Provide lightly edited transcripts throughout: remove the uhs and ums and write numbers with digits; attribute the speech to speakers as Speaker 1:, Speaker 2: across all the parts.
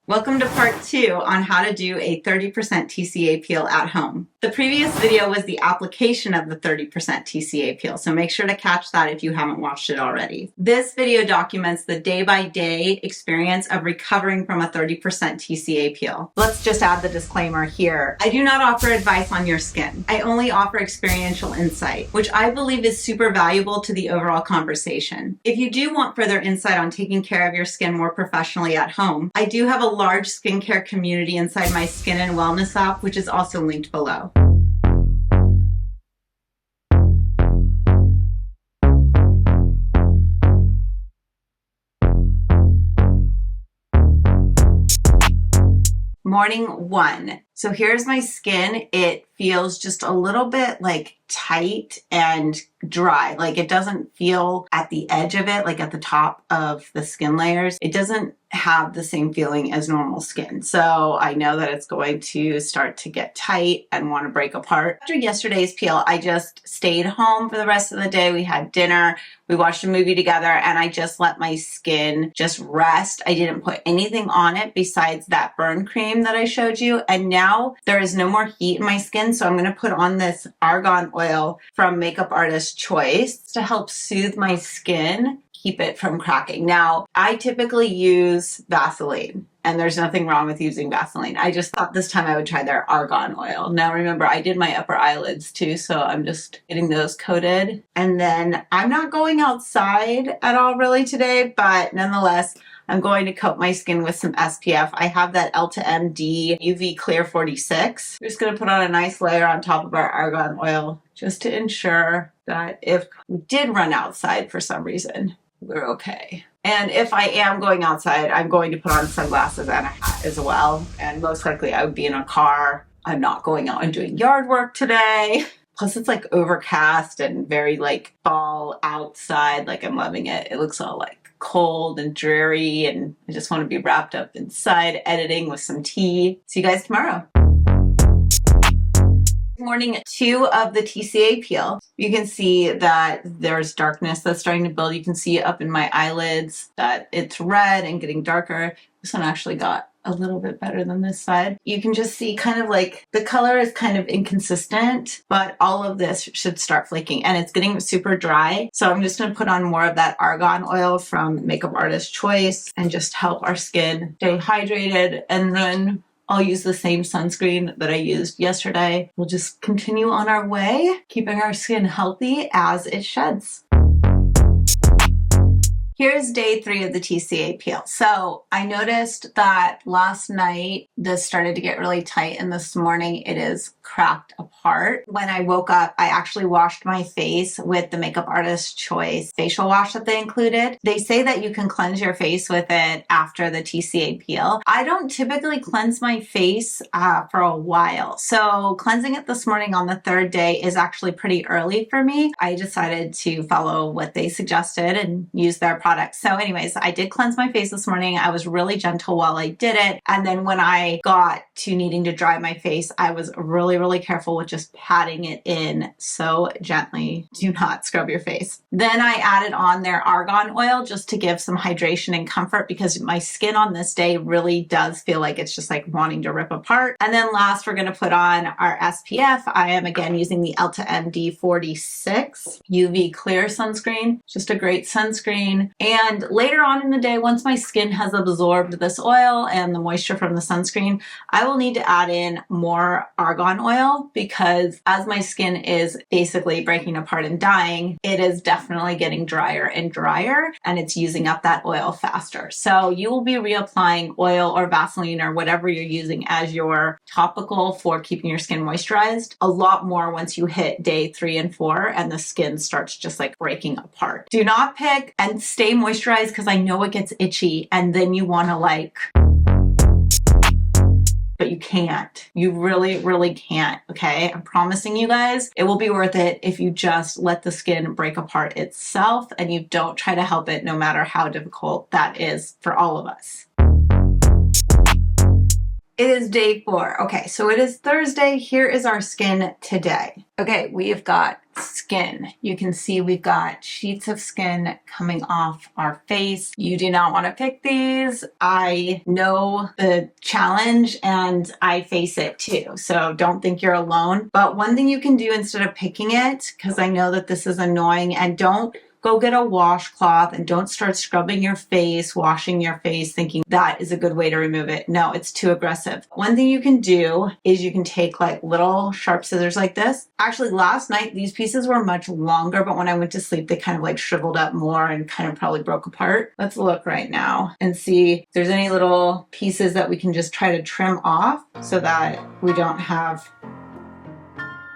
Speaker 1: Welcome to part 2 on how to do a 30% TCA peel at home. The previous video was the application of the 30% TCA peel, so make sure to catch that if you haven't watched it already. This video documents the day-by-day experience of recovering from a 30% TCA peel. Let's just add the disclaimer here. I do not offer advice on your skin. I only offer experiential insight, which I believe is super valuable to the overall conversation. If you do want further insight on taking care of your skin more professionally at home, I do have a large skincare community inside my Skin and Wellness app, which is also linked below. Morning 1. So here's my skin. It feels just a little bit like tight and dry. Like it doesn't feel at the edge of it, like at the top of the skin layers. It doesn't have the same feeling as normal skin. So I know that it's going to start to get tight and want to break apart. After yesterday's peel, I just stayed home for the rest of the day. We had dinner, we watched a movie together, and I just let my skin just rest. I didn't put anything on it besides that burn cream that I showed you. And now there is no more heat in my skin. So I'm going to put on this argan oil from Makeup Artist Choice to help soothe my skin, keep it from cracking. Now, I typically use Vaseline, and there's nothing wrong with using Vaseline. I just thought this time I would try their argan oil. Now remember, I did my upper eyelids too, so I'm just getting those coated. And then I'm not going outside at all really today, but nonetheless, I'm going to coat my skin with some SPF. I have that EltaMD UV Clear 46. I'm just going to put on a nice layer on top of our argan oil just to ensure that if we did run outside for some reason, we're okay. And if I am going outside, I'm going to put on sunglasses and a hat as well. And most likely I would be in a car. I'm not going out and doing yard work today. Plus it's like overcast and very like fall outside. Like I'm loving it. It looks all like cold and dreary, and I just want to be wrapped up inside editing with some tea. See you guys tomorrow. Morning 2 of the TCA peel. You can see that there's darkness that's starting to build. You can see up in my eyelids that it's red and getting darker. This one actually got a little bit better than this side. You can just see kind of like the color is kind of inconsistent, but all of this should start flaking, and it's getting super dry. So I'm just going to put on more of that argan oil from Makeup Artist Choice and just help our skin stay hydrated. And then I'll use the same sunscreen that I used yesterday. We'll just continue on our way, keeping our skin healthy as it sheds. Here's day 3 of the TCA peel. So I noticed that last night this started to get really tight, and this morning it is cracked apart. When I woke up, I actually washed my face with the Makeup Artist Choice facial wash that they included. They say that you can cleanse your face with it after the TCA peel. I don't typically cleanse my face for a while. So cleansing it this morning on the 3rd day is actually pretty early for me. I decided to follow what they suggested and use their products. So anyways, I did cleanse my face this morning. I was really gentle while I did it. And then when I got to needing to dry my face, I was really careful with just patting it in so gently. Do not scrub your face. Then I added on their argan oil just to give some hydration and comfort, because my skin on this day really does feel like it's just like wanting to rip apart. And then last, we're going to put on our SPF. I am again using the EltaMD 46 UV Clear sunscreen. Just a great sunscreen. And later on in the day, once my skin has absorbed this oil and the moisture from the sunscreen, I will need to add in more argan oil, because as my skin is basically breaking apart and dying, it is definitely getting drier and drier, and it's using up that oil faster. So you will be reapplying oil or Vaseline or whatever you're using as your topical for keeping your skin moisturized a lot more once you hit day 3 and 4 and the skin starts just like breaking apart. Do not pick and stay moisturized, because I know it gets itchy and then you want to like, but you can't. You really can't, okay? I'm promising you guys, it will be worth it if you just let the skin break apart itself and you don't try to help it, no matter how difficult that is for all of us. It is day 4. Okay, so it is Thursday. Here is our skin today. Okay, we have got skin. You can see we've got sheets of skin coming off our face. You do not want to pick these. I know the challenge and I face it too, so don't think you're alone. But one thing you can do instead of picking it, because I know that this is annoying, and don't go get a washcloth and don't start scrubbing your face, washing your face, thinking that is a good way to remove it. No, it's too aggressive. One thing you can do is you can take like little sharp scissors like this. Actually, last night, these pieces were much longer, but when I went to sleep, they kind of like shriveled up more and kind of probably broke apart. Let's look right now and see if there's any little pieces that we can just try to trim off so that we don't have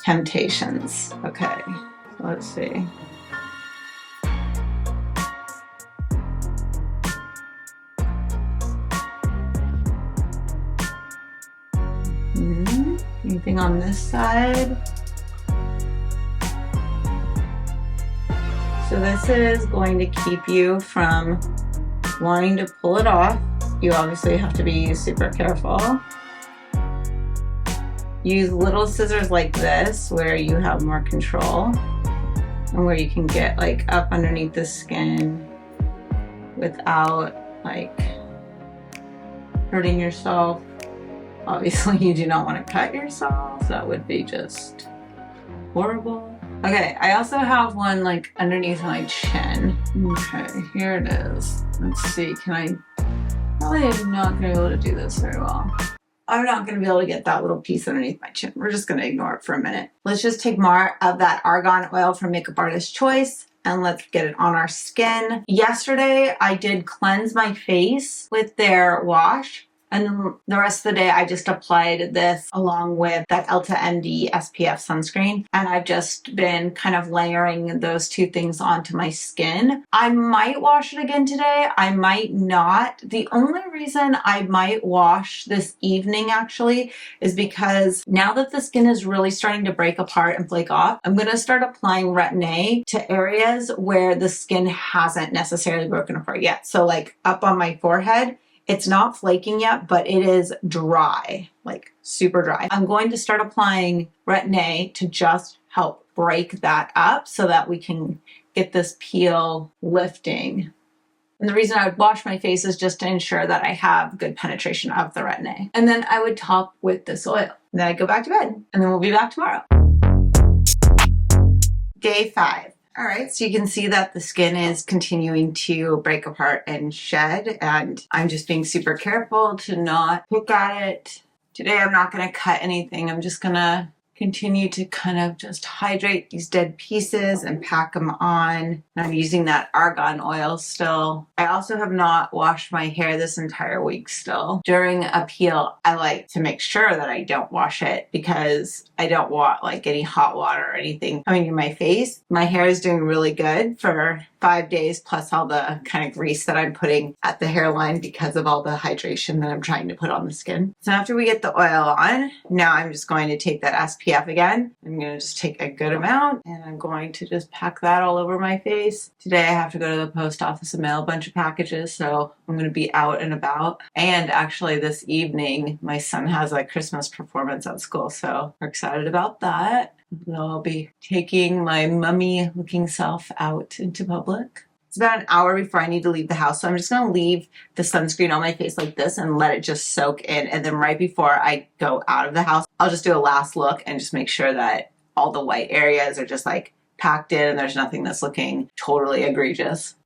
Speaker 1: temptations. Okay, so let's see. Anything on this side? So this is going to keep you from wanting to pull it off. You obviously have to be super careful. Use little scissors like this where you have more control and where you can get like up underneath the skin without like hurting yourself. Obviously, you do not want to cut yourself. That would be just horrible. Okay, I also have one like underneath my chin. Okay, here it is. Let's see, can I? Probably am not going to be able to do this very well. I'm not going to be able to get that little piece underneath my chin. We're just going to ignore it for a minute. Let's just take more of that argan oil from Makeup Artist Choice and let's get it on our skin. Yesterday, I did cleanse my face with their wash. And then the rest of the day, I just applied this along with that Elta MD SPF sunscreen. And I've just been kind of layering those two things onto my skin. I might wash it again today. I might not. The only reason I might wash this evening actually is because now that the skin is really starting to break apart and flake off, I'm going to start applying Retin-A to areas where the skin hasn't necessarily broken apart yet. So like up on my forehead, it's not flaking yet, but it is dry, like super dry. I'm going to start applying Retin-A to just help break that up so that we can get this peel lifting. And the reason I would wash my face is just to ensure that I have good penetration of the Retin-A. And then I would top with this oil. And then I'd go back to bed, and then we'll be back tomorrow. Day 5. All right, so you can see that the skin is continuing to break apart and shed, and I'm just being super careful to not poke at it. Today I'm not going to cut anything. I'm just going to continue to kind of just hydrate these dead pieces and pack them on. And I'm using that argan oil still. I also have not washed my hair this entire week still. During a peel, I like to make sure that I don't wash it because I don't want like any hot water or anything coming in my face. My hair is doing really good for 5 days plus all the kind of grease that I'm putting at the hairline because of all the hydration that I'm trying to put on the skin. So after we get the oil on, now I'm just going to take that SPF again. I'm going to just take a good amount and I'm going to just pack that all over my face. Today I have to go to the post office and mail a bunch of packages, so I'm going to be out and about. And actually this evening, my son has a Christmas performance at school, so we're excited about that. I'll be taking my mummy looking self out into public. It's about an hour before I need to leave the house, so I'm just going to leave the sunscreen on my face like this and let it just soak in. And then right before I go out of the house, I'll just do a last look and just make sure that all the white areas are just like packed in and there's nothing that's looking totally egregious.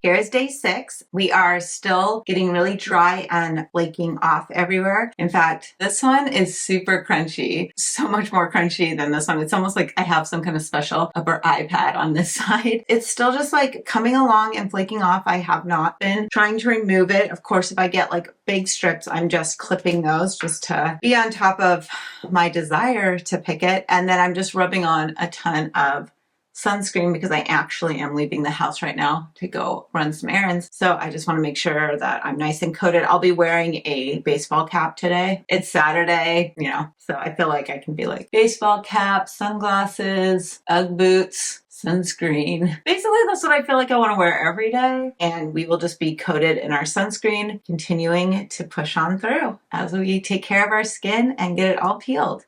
Speaker 1: Here is day 6. We are still getting really dry and flaking off everywhere. In fact, this one is super crunchy, so much more crunchy than this one. It's almost like I have some kind of special upper eye pad on this side. It's still just like coming along and flaking off. I have not been trying to remove it. Of course, if I get like big strips, I'm just clipping those just to be on top of my desire to pick it. And then I'm just rubbing on a ton of sunscreen because I actually am leaving the house right now to go run some errands. So I just want to make sure that I'm nice and coated. I'll be wearing a baseball cap today. It's Saturday, you know, so I feel like I can be like baseball cap, sunglasses, Ugg boots, sunscreen. Basically, that's what I feel like I want to wear every day. And we will just be coated in our sunscreen, continuing to push on through as we take care of our skin and get it all peeled.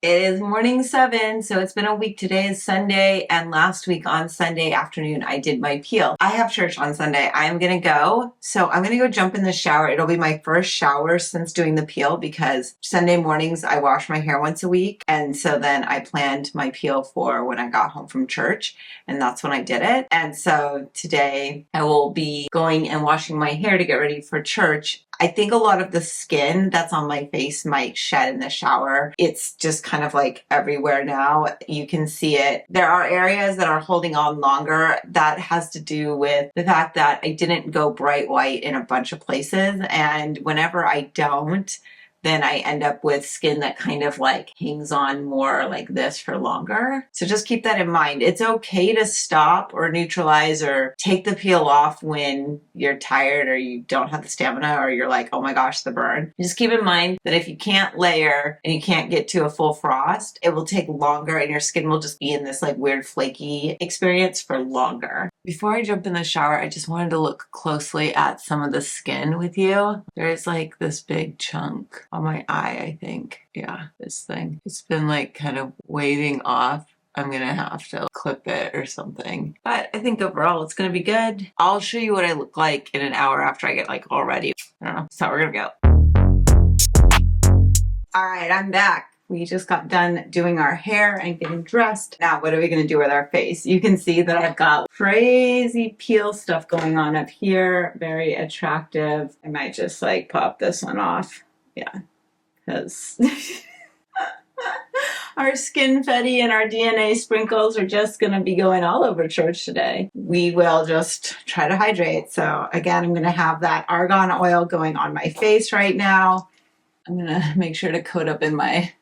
Speaker 1: It is morning 7, so it's been a week. Today is Sunday, and last week on Sunday afternoon, I did my peel. I have church on Sunday. I am gonna go, so I'm gonna go jump in the shower. It'll be my first shower since doing the peel because Sunday mornings I wash my hair once a week, and so then I planned my peel for when I got home from church, and that's when I did it. And so today I will be going and washing my hair to get ready for church. I think a lot of the skin that's on my face might shed in the shower. It's just kind of like everywhere now. You can see it. There are areas that are holding on longer. That has to do with the fact that I didn't go bright white in a bunch of places. And whenever I don't, then I end up with skin that kind of like hangs on more like this for longer. So just keep that in mind. It's okay to stop or neutralize or take the peel off when you're tired or you don't have the stamina or you're like, oh my gosh, the burn. Just keep in mind that if you can't layer and you can't get to a full frost, it will take longer and your skin will just be in this like weird flaky experience for longer. Before I jump in the shower, I just wanted to look closely at some of the skin with you. There's like this big chunk on my eye, I think. Yeah, this thing. It's been like kind of waving off. I'm gonna have to clip it or something. But I think overall it's gonna be good. I'll show you what I look like in an hour after I get like all ready. I don't know. So we're gonna go. All right, I'm back. We just got done doing our hair and getting dressed. Now, what are we gonna do with our face? You can see that I've got crazy peel stuff going on up here. Very attractive. I might just like pop this one off. Yeah, because our skinfetti and our DNA sprinkles are just gonna be going all over church today. We will just try to hydrate. So again, I'm gonna have that argan oil going on my face right now. I'm gonna make sure to coat up in my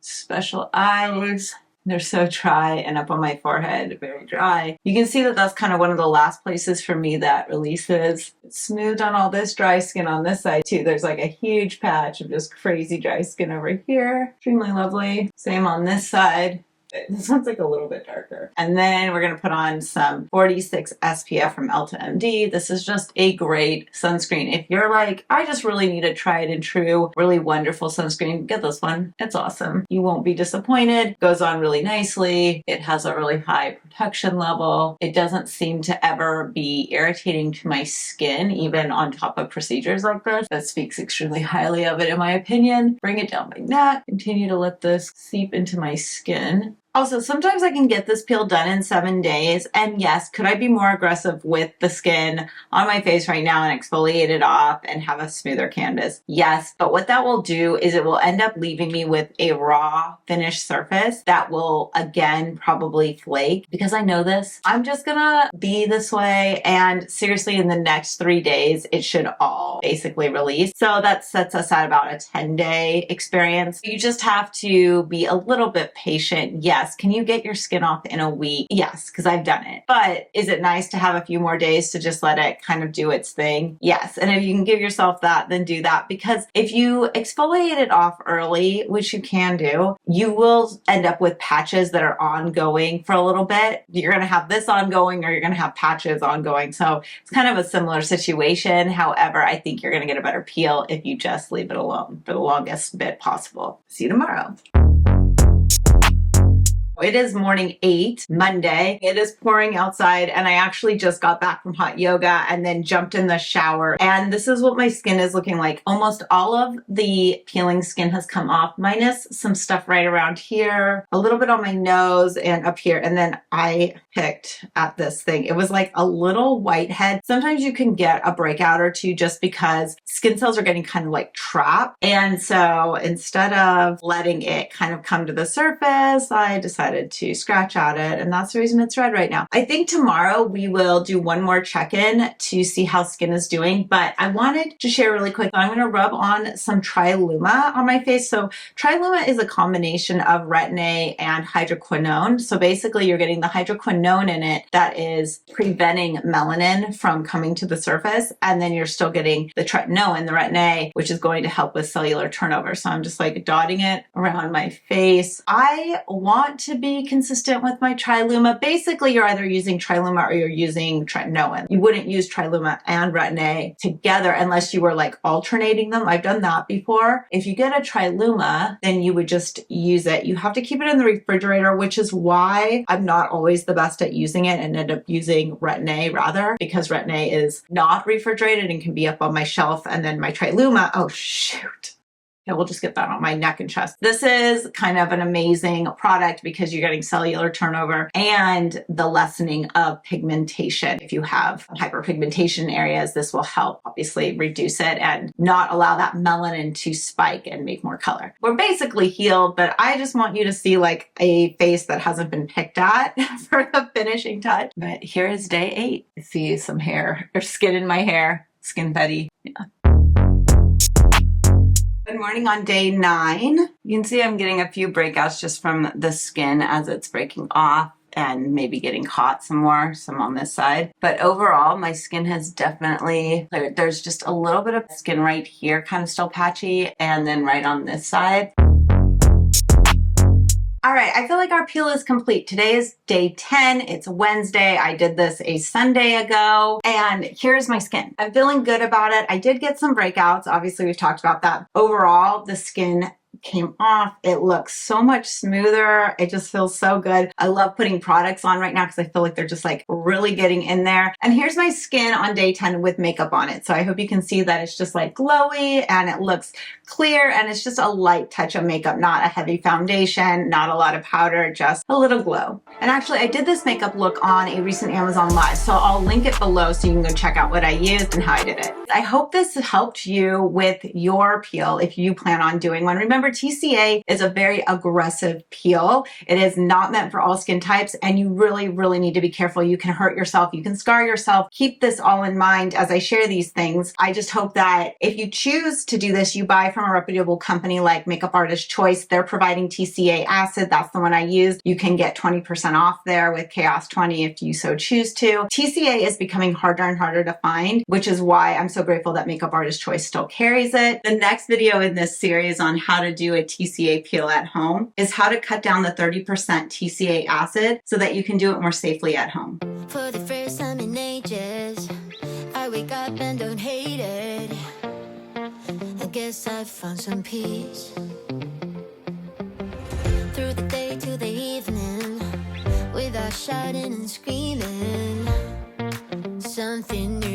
Speaker 1: special eyes. They're so dry, and up on my forehead, very dry. You can see that that's kind of one of the last places for me that releases. It's smoothed on all this dry skin on this side too. There's like a huge patch of just crazy dry skin over here. Extremely lovely. Same on this side. This one's like a little bit darker. And then we're going to put on some 46 SPF from Elta MD. This is just a great sunscreen. If you're like, I just really need a tried and true, really wonderful sunscreen, get this one. It's awesome. You won't be disappointed. Goes on really nicely. It has a really high protection level. It doesn't seem to ever be irritating to my skin, even on top of procedures like this. That speaks extremely highly of it in my opinion. Bring it down my neck. Continue to let this seep into my skin. Also, sometimes I can get this peel done in 7 days. And yes, could I be more aggressive with the skin on my face right now and exfoliate it off and have a smoother canvas? Yes, but what that will do is it will end up leaving me with a raw finished surface that will again probably flake because I know this. I'm just gonna be this way, and seriously in the next 3 days it should all basically release. So that sets us at about a 10-day experience. You just have to be a little bit patient. Yes. Can you get your skin off in a week? Yes, because I've done it. But is it nice to have a few more days to just let it kind of do its thing? Yes. And if you can give yourself that, then do that. Because if you exfoliate it off early, which you can do, you will end up with patches that are ongoing for a little bit. You're going to have this ongoing or you're going to have patches ongoing. So it's kind of a similar situation. However, I think you're going to get a better peel if you just leave it alone for the longest bit possible. See you tomorrow. It is morning 8, Monday. It is pouring outside and I actually just got back from hot yoga and then jumped in the shower. And this is what my skin is looking like. Almost all of the peeling skin has come off, minus some stuff right around here, a little bit on my nose and up here. And then I picked at this thing. It was like a little whitehead. Sometimes you can get a breakout or two just because skin cells are getting kind of like trapped. And so instead of letting it kind of come to the surface, I decided to scratch at it, and that's the reason it's red right now. I think tomorrow we will do one more check-in to see how skin is doing, but I wanted to share really quick. I'm going to rub on some Triluma on my face. So Triluma is a combination of retin-A and hydroquinone. So basically you're getting the hydroquinone in it that is preventing melanin from coming to the surface, and then you're still getting the tretinoin, the retin-A, which is going to help with cellular turnover. So I'm just like dotting it around my face. I want to be consistent with my Triluma. Basically, you're either using Triluma or you're using Tretinoin. You wouldn't use Triluma and Retin-A together unless you were like alternating them. I've done that before. If you get a Triluma, then you would just use it. You have to keep it in the refrigerator, which is why I'm not always the best at using it and end up using Retin-A rather, because Retin-A is not refrigerated and can be up on my shelf. And then my Triluma, oh shoot. Yeah, we'll just get that on my neck and chest. This is kind of an amazing product because you're getting cellular turnover and the lessening of pigmentation. If you have hyperpigmentation areas, this will help obviously reduce it and not allow that melanin to spike and make more color. We're basically healed, but I just want you to see like a face that hasn't been picked at for the finishing touch. But here is day 8. I see some hair or skin in my hair, skin Betty. Yeah. Good morning on day 9. You can see I'm getting a few breakouts just from the skin as it's breaking off and maybe getting caught some on this side. But overall, my skin has definitely cleared. There's just a little bit of skin right here, kind of still patchy, and then right on this side. All right, I feel like our peel is complete. Today is day 10. It's Wednesday. I did this a Sunday ago, and here's my skin. I'm feeling good about it. I did get some breakouts. Obviously, we've talked about that. Overall, the skin came off. It looks so much smoother. It just feels so good. I love putting products on right now because I feel like they're just like really getting in there. And here's my skin on day 10 with makeup on it. So I hope you can see that it's just like glowy and it looks clear and it's just a light touch of makeup, not a heavy foundation, not a lot of powder, just a little glow. And actually I did this makeup look on a recent Amazon Live, so I'll link it below so you can go check out what I used and how I did it. I hope this helped you with your peel if you plan on doing one. Remember, TCA is a very aggressive peel. It is not meant for all skin types, and you really, really need to be careful. You can hurt yourself, you can scar yourself. Keep this all in mind as I share these things. I just hope that if you choose to do this, you buy from a reputable company like Makeup Artist Choice. They're providing TCA acid. That's the one I used. You can get 20% off there with Chaos 20 if you so choose to. TCA is becoming harder and harder to find, which is why I'm so grateful that Makeup Artist Choice still carries it. The next video in this series on how to do a TCA peel at home is how to cut down the 30% TCA acid so that you can do it more safely at home.
Speaker 2: For the first time in ages, I wake up and don't hate it. I guess I found some peace. Through the day to the evening, without shouting and screaming, something new